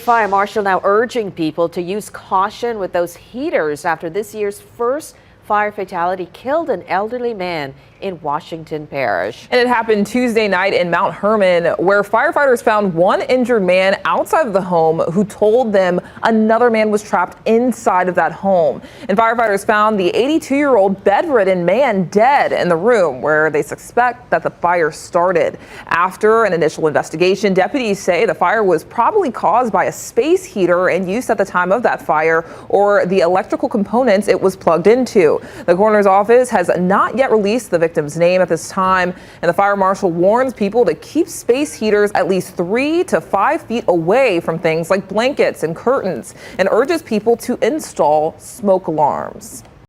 fire marshal now urging people to use caution with those heaters after this year's first fire fatality killed an elderly man in Washington Parish. And it happened Tuesday night in Mount Hermon, where firefighters found one injured man outside of the home who told them another man was trapped inside of that home. And firefighters found the 82-year-old bedridden man dead in the room where they suspect that the fire started. After an initial investigation, deputies say the fire was probably caused by a space heater in use at the time of that fire or the electrical components it was plugged into. The coroner's office has not yet released the victim's name at this time, and the fire marshal warns people to keep space heaters at least 3 to 5 feet away from things like blankets and curtains, and urges people to install smoke alarms.